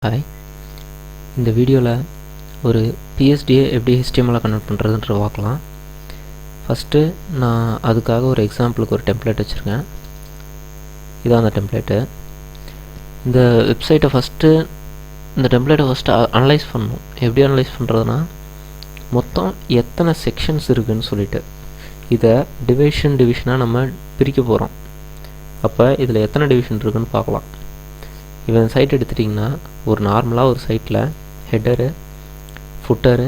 Hi, இந்த வீடியோவில் ஒரு பிஎஸ்டியை எப்படி HTML கன்வெர்ட் பண்ணுறதுன்ற பார்க்கலாம். ஃபஸ்ட்டு நான் அதுக்காக ஒரு எக்ஸாம்பிளுக்கு ஒரு டெம்ப்ளேட் வச்சுருக்கேன். இதான் அந்த டெம்ப்ளேட்டு. இந்த வெப்சைட்டை இந்த டெம்ப்ளேட்டை ஃபஸ்ட்டு அனலைஸ் பண்ணணும். எப்படி அனலைஸ் பண்ணுறதுனா, மொத்தம் எத்தனை செக்ஷன்ஸ் இருக்குதுன்னு சொல்லிட்டு இதை டிவிஷனாக நம்ம பிரிக்க போகிறோம். அப்போ இதில் எத்தனை டிவிஷன் இருக்குதுன்னு பார்க்கலாம். இப்போ சைட் எடுத்துட்டிங்கன்னா, ஒரு நார்மலாக ஒரு சைட்டில் ஹெட்டரு, ஃபுட்டரு,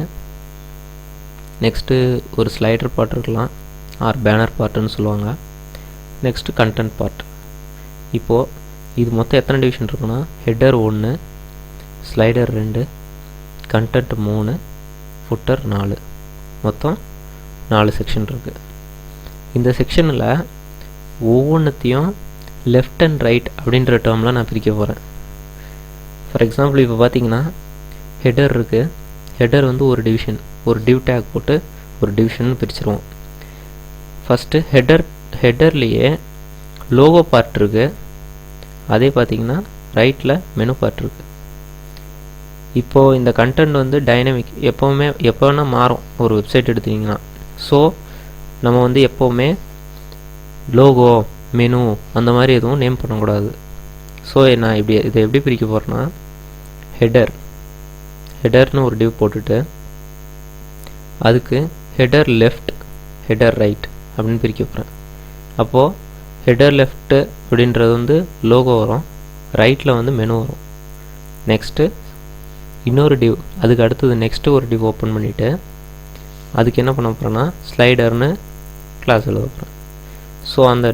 நெக்ஸ்ட்டு ஒரு ஸ்லைடர் பார்ட் இருக்கலாம், ஆர் பேனர் பார்ட்டுன்னு சொல்லுவாங்க, நெக்ஸ்ட்டு கண்டென்ட் பார்ட். இப்போது இது மொத்தம் எத்தனை டிவிஷன் இருக்குன்னா, ஹெட்டர் 1, ஸ்லைடர் 2, கண்டென்ட் 3, ஃபுட்டர் 4, மொத்தம் 4 செக்ஷன் இருக்குது. இந்த செக்ஷனில் ஒவ்வொன்றுத்தையும் லெஃப்ட் அண்ட் ரைட் அப்படின்ற டேர்மில் நான் பிரிக்க போகிறேன். ஃபார் எக்ஸாம்பிள், இப்போ பார்த்தீங்கன்னா ஹெட்டர் இருக்குது. ஹெட்டர் வந்து ஒரு டிவிஷன், ஒரு டிவ் டேக் போட்டு ஒரு டிவிஷன் பிரிச்சுருவோம். ஃபஸ்ட்டு ஹெட்டர்லேயே லோகோ பார்ட் இருக்குது. அதே பார்த்தீங்கன்னா ரைட்டில் மெனு பார்ட் இருக்குது. இப்போது இந்த கண்டென்ட் வந்து டைனமிக், எப்போ வேணால் மாறும் ஒரு வெப்சைட் எடுத்திங்கன்னா. ஸோ நம்ம வந்து எப்போவுமே லோகோ, மெனு அந்த மாதிரி எதுவும் நேம் பண்ணக்கூடாது. ஸோ நான் இதை எப்படி பிரிக்க போகிறேன்னா, ஹெட்டர்னு ஒரு டிவ் போட்டுட்டு அதுக்கு ஹெட்டர் லெஃப்ட், ஹெட்டர் ரைட் அப்படின்னு பிரிக்க போகிறேன். அப்போது ஹெட்டர் லெஃப்ட்டு அப்படின்றது வந்து லோகோ வரும், ரைட்டில் வந்து மெனு வரும். நெக்ஸ்ட்டு இன்னொரு டிவ், அதுக்கு அடுத்தது நெக்ஸ்ட்டு ஒரு டிவ் ஓப்பன் பண்ணிவிட்டு அதுக்கு என்ன பண்ண போகிறேன்னா, ஸ்லைடர்னு கிளாஸ் எழுத போகிறேன். ஸோ அந்த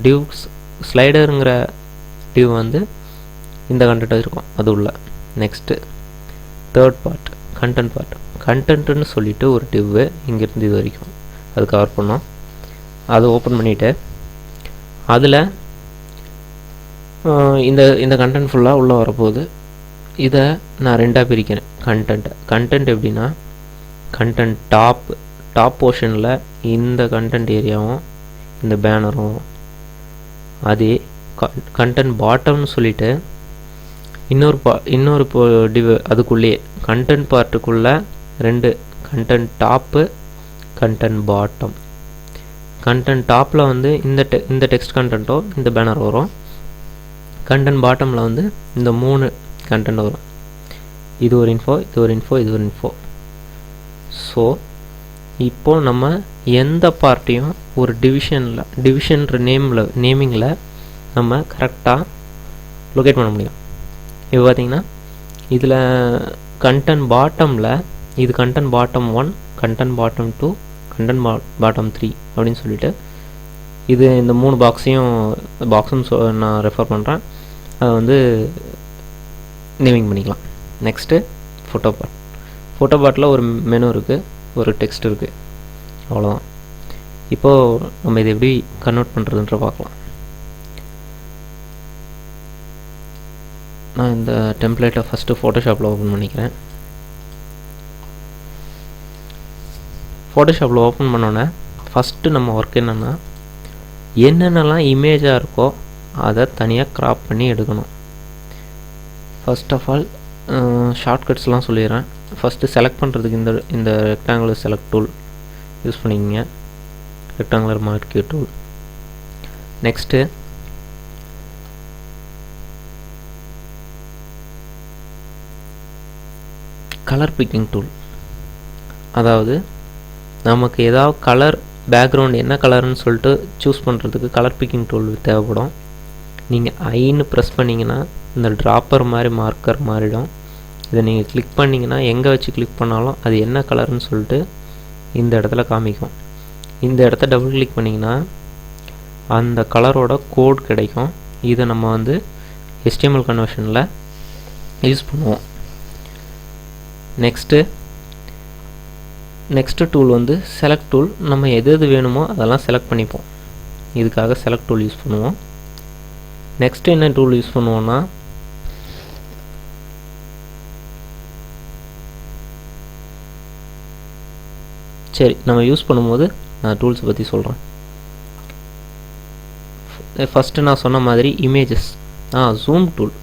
டிவ்ஸ் ஸ்லைடருங்கிற டிவ் வந்து இந்த கண்டென்ட் இருக்கும் அது உள்ள. நெக்ஸ்ட்டு தேர்ட் பார்ட், கண்டென்ட்டுன்னு சொல்லிவிட்டு ஒரு டிவ்வு இங்கேருந்து இது வரைக்கும் அது கவர் பண்ணோம். அதை ஓப்பன் பண்ணிவிட்டு அதில் இந்த கண்டென்ட் ஃபுல்லாக உள்ளே வரப்போகுது. இதை நான் ரெண்டாக பிரிக்கிறேன். கண்டென்ட் எப்படின்னா, கண்டென்ட் டாப் போர்ஷனில் இந்த கண்டென்ட் ஏரியாவும் இந்த பேனரும், அதே கண்டென்ட் பாட்டம்னு சொல்லிவிட்டு இன்னொரு டிவ் அதுக்குள்ளேயே கண்டென்ட் பார்ட்டுக்குள்ளே 2, content top, content bottom. Content டாப்பில் வந்து இந்த டெக்ஸ்ட் கண்டென்ட்டோ இந்த பேனர் வரும். கண்டென்ட் பாட்டமில் வந்து இந்த 3 கண்டென்ட் வரும். இது ஒரு இன்ஃபோ, இது ஒரு இன்ஃபோ, இது ஒரு இன்ஃபோ. ஸோ இப்போது நம்ம எந்த பார்ட்டையும் ஒரு டிவிஷன்ற நேமிங்கில் நம்ம கரெக்டாக லொக்கேட் பண்ண முடியும். இப்போ பார்த்தீங்கன்னா இதில் கண்டென்ட் பாட்டமில் இது content bottom 1, content bottom 2, content bottom 3 அப்படின்னு சொல்லிட்டு இது இந்த 3 பாக்ஸும் நான் ரெஃபர் பண்ணுறேன். அதை வந்து நேமிங் பண்ணிக்கலாம். நெக்ஸ்ட்டு ஃபோட்டோ பார்ட்டில் ஒரு மெனு இருக்குது, ஒரு டெக்ஸ்ட் இருக்குது, அவ்வளோதான். இப்போது நம்ம இதை எப்படி கன்வெர்ட் பண்ணுறதுன்ற பார்க்கலாம். நான் இந்த டெம்ப்ளேட்டை ஃபஸ்ட்டு ஃபோட்டோஷாப்பில் ஓப்பன் பண்ணிக்கிறேன். ஃபோட்டோஷாப்பில் ஓப்பன் பண்ணோன்னே ஃபஸ்ட்டு நம்ம ஒர்க் என்னென்னலாம் இமேஜாக இருக்கோ அதை தனியாக க்ராப் பண்ணி எடுக்கணும். ஃபர்ஸ்ட் ஆஃப் ஆல் ஷார்ட்கட்ஸ்லாம் சொல்லிடுறேன். ஃபஸ்ட்டு செலக்ட் பண்ணுறதுக்கு இந்த ரெக்டாங்குலர் செலக்ட் டூல் யூஸ் பண்ணிக்கங்க, rectangular marker tool. Next colour picking tool. அதாவது நமக்கு ஏதாவது கலர் பேக்ரவுண்ட் என்ன கலர்னு சொல்லிட்டு சூஸ் பண்ணுறதுக்கு கலர் பிக்கிங் டூல் தேவைப்படும். நீங்கள் ஐன்னு ப்ரெஸ் பண்ணிங்கன்னா இந்த ட்ராப்பர் மாதிரி மார்க்கர் மாறிடும். இதை நீங்கள் கிளிக் பண்ணிங்கன்னா எங்கே வச்சு கிளிக் பண்ணாலும் அது என்ன கலர்னு சொல்லிட்டு இந்த இடத்துல காமிக்கும். இந்த இடத்த டபுள் கிளிக் பண்ணிங்கன்னா அந்த கலரோட கோட் கிடைக்கும். இதை நம்ம வந்து HTML கன்வர்ஷனில் யூஸ் பண்ணுவோம். நெக்ஸ்ட்டு டூல் வந்து செலக்ட் டூல். நம்ம எது வேணுமோ அதெல்லாம் செலக்ட் பண்ணிப்போம். இதுக்காக செலக்ட் டூல் யூஸ் பண்ணுவோம். நெக்ஸ்ட்டு என்ன டூல் யூஸ் பண்ணுவோன்னா, சரி நம்ம யூஸ் பண்ணும்போது நான் டூல்ஸை பற்றி சொல்கிறேன். ஃபஸ்ட்டு நான் சொன்ன மாதிரி இமேஜஸ், ஜூம் டூல்.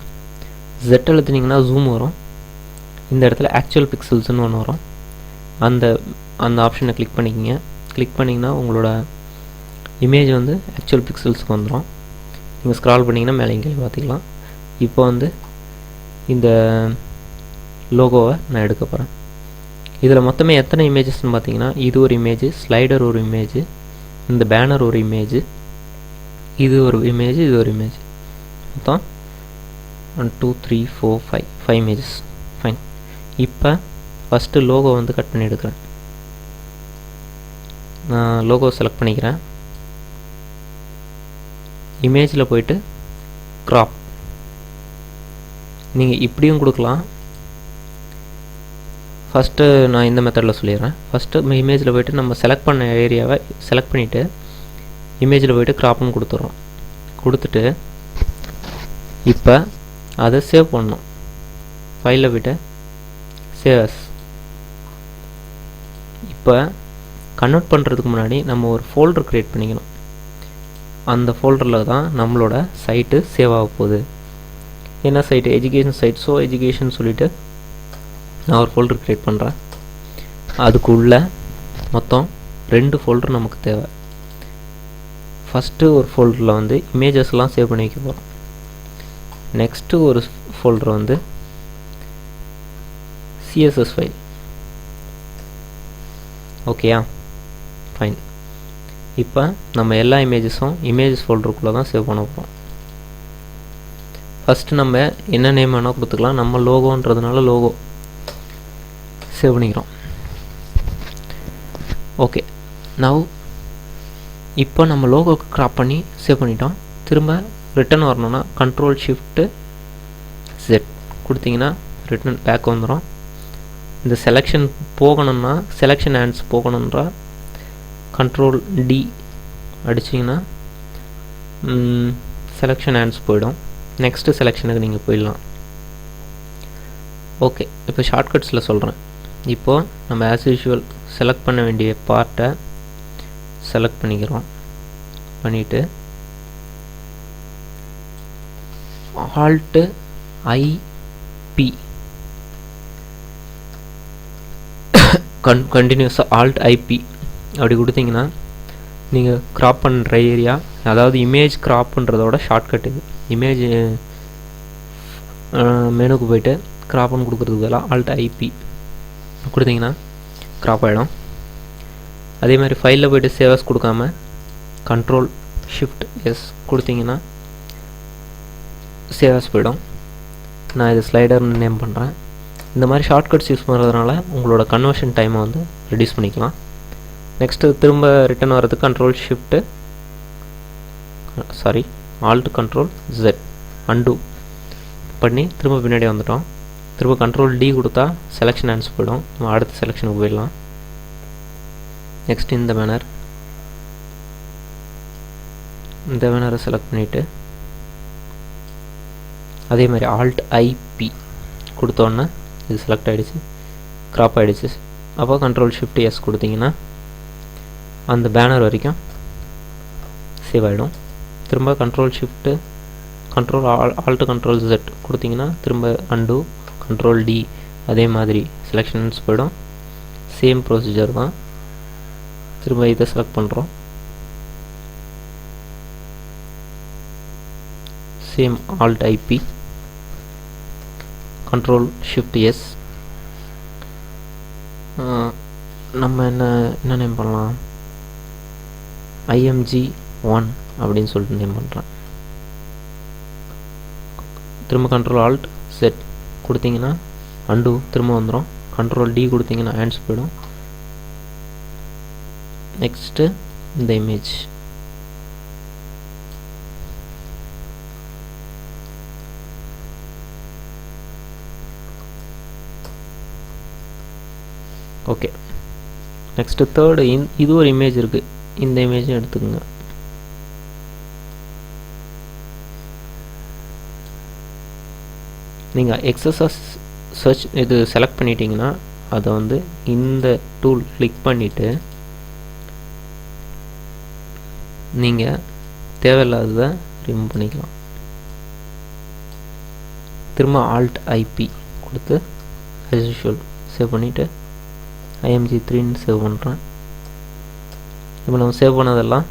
Z அழுத்தினீங்கன்னா ஜூம் வரும். இந்த இடத்துல ஆக்சுவல் பிக்சல்ஸ்னு ஒன்று வரும். அந்த ஆப்ஷனை கிளிக் பண்ணிக்கிங்க. கிளிக் பண்ணிங்கன்னா உங்களோட இமேஜ் வந்து ஆக்சுவல் பிக்சல்ஸுக்கு வந்துடும். நீங்கள் ஸ்க்ரால் பண்ணிங்கன்னா மேலே இங்கே பார்த்துக்கலாம். இப்போ வந்து இந்த லோகோவை நான் எடுக்க போகிறேன். இதில் மொத்தமே எத்தனை இமேஜஸ்ன்னு பார்த்தீங்கன்னா, இது ஒரு இமேஜ், ஸ்லைடர் ஒரு இமேஜ், இந்த பேனர் ஒரு இமேஜ், இது ஒரு இமேஜ், இது ஒரு இமேஜ். மொத்தம் 1 2 3 4 5 இமேஜஸ். ஃபைன். இப்போ ஃபஸ்ட்டு லோகோ வந்து கட் பண்ணி எடுக்கிறேன். நான் லோகோ செலக்ட் பண்ணிக்கிறேன். இமேஜில் போயிட்டு க்ராப். நீங்கள் இப்படியும் கொடுக்கலாம். ஃபஸ்ட்டு நான் இந்த மெத்தடில் சொல்லிடுறேன். ஃபஸ்ட்டு இமேஜில் போய்ட்டு நம்ம செலக்ட் பண்ண ஏரியாவை செலக்ட் பண்ணிவிட்டு இமேஜில் போய்ட்டு க்ராப்னு கொடுத்துட்றோம். கொடுத்துட்டு இப்போ அதை சேவ் பண்ணணும். ஃபைலில் போய்ட்டு சேவ் அஸ். இப்போ கன்வெர்ட் பண்ணுறதுக்கு முன்னாடி நம்ம ஒரு ஃபோல்டர் க்ரியேட் பண்ணிக்கணும். அந்த ஃபோல்டரில் தான் நம்மளோட சைட்டு சேவ் ஆக போகுது. என்ன site? Education site. So education சொல்லிவிட்டு நான் ஒரு ஃபோல்டர் க்ரியேட் பண்ணுறேன். அதுக்குள்ள மொத்தம் 2 ஃபோல்டர் நமக்கு தேவை. ஃபஸ்ட்டு ஒரு ஃபோல்டரில் வந்து இமேஜஸ்லாம் சேவ் பண்ணி வைக்க போகிறோம். நெக்ஸ்ட்டு ஒரு ஃபோல்டர் வந்து CSS ஃபைல். ஓகேயா? ஃபைன். இப்போ நம்ம எல்லா இமேஜஸும் இமேஜஸ் ஃபோல்டருக்குள்ளே தான் சேவ் பண்ண போகிறோம். ஃபஸ்ட்டு நம்ம என்ன நேம் வேணால் கொடுத்துக்கலாம். நம்ம லோகோன்றதுனால லோகோ சேவ் பண்ணிக்கிறோம். ஓகே. நவ் இப்போ நம்ம லோகோக்கு க்ராப் பண்ணி சேவ் பண்ணிட்டோம். திரும்ப ரிட்டன் வரணும்னா Ctrl+Shift+Z கொடுத்தீங்கன்னா ரிட்டன் பேக் வந்துடும். இந்த செலெக்ஷன் போகணும்னா, செலெக்ஷன் ஹேண்ட்ஸ் போகணுன்றா Ctrl+D அடிச்சிங்கன்னா செலெக்ஷன் ஹேண்ட்ஸ் போயிடும். நெக்ஸ்ட்டு செலெக்ஷனுக்கு நீங்கள் போயிடலாம். ஓகே. இப்போ ஷார்ட்கட்ஸில் சொல்கிறேன். இப்போது நம்ம ஆஸ் யூஷுவல் செலக்ட் பண்ண வேண்டிய பார்ட்டை செலக்ட் பண்ணிக்கிறோம். பண்ணிவிட்டு Alt+IP கண்டினியூஸாக Alt+IP அப்படி கொடுத்தீங்கன்னா நீங்கள் க்ராப் பண்ணுற ஏரியா, அதாவது இமேஜ் க்ராப் பண்ணுறதோட ஷார்ட்கட் இது. இமேஜ் மெனுக்கு போய்ட்டு க்ராப்னு கொடுக்குறதுக்கு பதிலாக Alt+IP கொடுத்தீங்கன்னா க்ராப் ஆகிடும். அதே மாதிரி ஃபைலில் போய்ட்டு சேவஸ் கொடுக்காம Ctrl+Shift+S கொடுத்தீங்கன்னா சேவஸ் போயிடும். நான் இது ஸ்லைடர்னு நேம் பண்ணுறேன். இந்த மாதிரி ஷார்ட்கட்ஸ் யூஸ் பண்ணுறதுனால உங்களோட கன்வர்ஷன் டைமை வந்து ரெடியூஸ் பண்ணிக்கலாம். நெக்ஸ்ட்டு திரும்ப ரிட்டன் வரதுக்கு Alt+Z அண்டு பண்ணி திரும்ப பின்னாடி வந்துட்டோம். திரும்ப Ctrl+D கொடுத்தா செலெக்ஷன் ஹேண்ட்ஸ் போயிடும். நம்ம அடுத்த செலெக்ஷனுக்கு போயிடலாம். நெக்ஸ்ட் இந்த பேனரை செலக்ட் பண்ணிவிட்டு அதே மாதிரி Alt+IP கொடுத்தோன்னே இது செலக்ட் ஆகிடுச்சு, க்ராப் ஆகிடுச்சு. அப்போ Ctrl+Shift+S கொடுத்தீங்கன்னா அந்த பேனர் வரைக்கும் சேவ் ஆகிடும். திரும்ப Alt+Ctrl+Z கொடுத்தீங்கன்னா திரும்ப அண்டு Ctrl+D அதே மாதிரி செலெக்ஷன்ஸ் போயிடும். சேம் ப்ரொசீஜர் தான். திரும்ப இதை செலக்ட் பண்ணுறோம். Same Alt+IP Ctrl+Shift+S. நம்ம என்ன நேம் பண்ணலாம்? IMG1 அப்படின்னு சொல்லிட்டு நேம் பண்ணுறேன். திரும்ப Ctrl+Alt+Z கொடுத்தீங்கன்னா அண்டு திரும்ப வந்துடும். Ctrl+D கொடுத்தீங்கன்னா ஹேண்ட்ஸ் போயிடும். நெக்ஸ்ட்டு இந்த இமேஜ் ஓகே. நெக்ஸ்ட்டு தேர்டு இது ஒரு இமேஜ் இருக்குது. இந்த இமேஜும் எடுத்துக்கோங்க. நீங்கள் எக்ஸஸாக சர்ச் இது செலக்ட் பண்ணிட்டீங்கன்னா அதை வந்து இந்த டூல் கிளிக் பண்ணிவிட்டு நீங்கள் தேவையில்லாததை ரிமூவ் பண்ணிக்கலாம். திரும்ப ஆல்ட் ஐபி கொடுத்து as usual சேவ் பண்ணிவிட்டு img3ன்னு சேவ் பண்ணுறேன். இப்போ நம்ம சேவ் பண்ணதெல்லாம்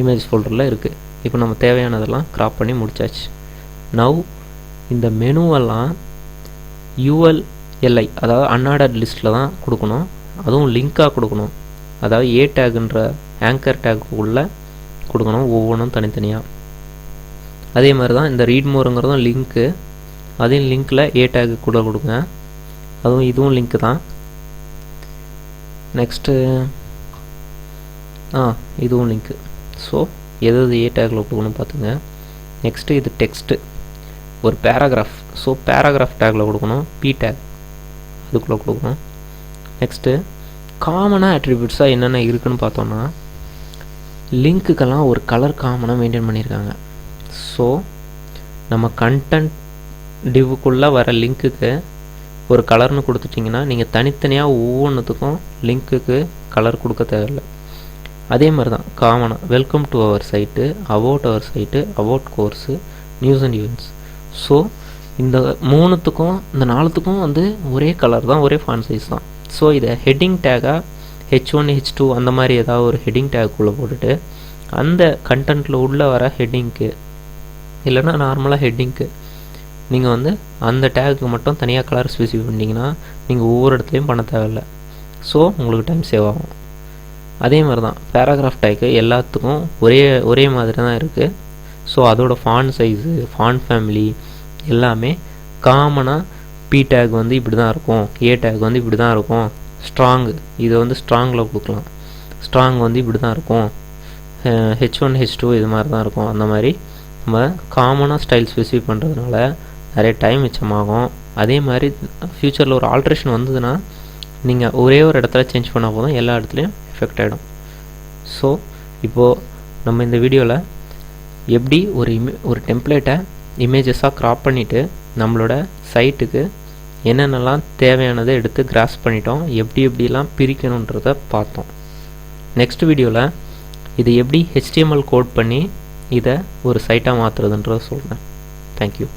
இமேஜ் ஃபோல்டரில் இருக்குது. இப்போ நம்ம தேவையானதெல்லாம் க்ராப் பண்ணி முடிச்சாச்சு. நவ் இந்த மெனுவெல்லாம் ULLI அதாவது அன்ஆர்டர்ட் லிஸ்ட்டில் தான் கொடுக்கணும். அதுவும் லிங்காக கொடுக்கணும். அதாவது ஏ டேக்குன்ற ஆங்கர் டேக்குள்ளே கொடுக்கணும், ஒவ்வொன்றும் தனித்தனியாக. அதே மாதிரி தான் இந்த ரீட் மோருங்கிறதும் லிங்க்கு, அதையும் லிங்க்கில் ஏ டேக்கு கூட கொடுங்க. அதுவும் இதுவும் லிங்க்கு தான். நெக்ஸ்ட்டு இதுவும் லிங்க்கு. ஸோ எது ஏ டேக்கில் கொடுக்கணும் பார்த்துங்க. நெக்ஸ்ட்டு இது டெக்ஸ்ட்டு ஒரு பேராகிராஃப். ஸோ பேராகிராஃப் டேக்கில் கொடுக்கணும், பி டேக் அதுக்குள்ளே கொடுக்கணும். நெக்ஸ்ட்டு காமனாக அட்ரிபியூட்ஸாக என்னென்ன இருக்குதுன்னு பார்த்தோன்னா லிங்க்குக்கெல்லாம் ஒரு கலர் காமனாக மெயின்டைன் பண்ணியிருக்காங்க. ஸோ நம்ம கண்டென்ட் டிவுக்குள்ளே வர லிங்க்குக்கு ஒரு கலர்னு கொடுத்துட்டிங்கன்னா நீங்கள் தனித்தனியாக ஒவ்வொன்றுத்துக்கும் லிங்க்குக்கு கலர் கொடுக்க தேவையில்லை. அதே மாதிரி தான் காமனாக welcome to our site, about our site, about course, news and events. So இந்த மூணுத்துக்கும் இந்த நாலுத்துக்கும் வந்து ஒரே கலர் தான், ஒரே ஃபாண்ட் சைஸ் தான். ஸோ இதை ஹெட்டிங் டேக்காக H1 H2 அந்த மாதிரி ஏதாவது ஒரு ஹெட்டிங் டேக்குள்ளே போட்டுட்டு அந்த கண்டென்ட்டில் உள்ளே வர ஹெட்டிங்க்கு இல்லைன்னா நார்மலாக ஹெட்டிங்க்கு நீங்கள் வந்து அந்த டேக்கு மட்டும் தனியாக கலர் ஸ்பெசிஃபை பண்ணிங்கன்னா நீங்கள் ஒவ்வொரு இடத்துலையும் பண்ண தேவையில்லை. ஸோ உங்களுக்கு டைம் சேவ் ஆகும். அதே மாதிரி தான் பேராகிராஃப் டேக்கு எல்லாத்துக்கும் ஒரே மாதிரி தான் இருக்குது. ஸோ அதோட ஃபாண்ட் சைஸு, ஃபாண்ட் ஃபேமிலி எல்லாமே காமனாக பி டேக் வந்து இப்படி தான் இருக்கும், ஏ டேக் வந்து இப்படி தான் இருக்கும், ஸ்ட்ராங் இதை வந்து ஸ்ட்ராங்கில் கொடுக்கலாம், ஸ்ட்ராங் வந்து இப்படி தான் இருக்கும், H1 H2 இது மாதிரி தான் இருக்கும். அந்த மாதிரி நம்ம காமனாக ஸ்டைல் ஸ்பெசிஃபை பண்ணுறதுனால நிறைய டைம் மிச்சமாகும். அதே மாதிரி ஃப்யூச்சரில் ஒரு ஆல்ட்ரேஷன் வந்ததுன்னா நீங்கள் ஒரே ஒரு இடத்துல சேஞ்ச் பண்ணால் போதும், எல்லா இடத்துலையும் எஃபெக்ட் ஆகிடும். ஸோ இப்போது நம்ம இந்த வீடியோவில் எப்படி ஒரு டெம்ப்ளேட்டை இமேஜஸாக க்ராப் பண்ணிவிட்டு நம்மளோட சைட்டுக்கு என்னென்னலாம் தேவையானதை எடுத்து கிராஸ் பண்ணிட்டோம், எப்படிலாம் பிரிக்கணுன்றதை பார்த்தோம். நெக்ஸ்ட் வீடியோவில் இது எப்படி HTML கோட் பண்ணி இதை ஒரு சைட்டாக மாற்றுறதுன்றதை சொல்கிறேன். தேங்க்யூ.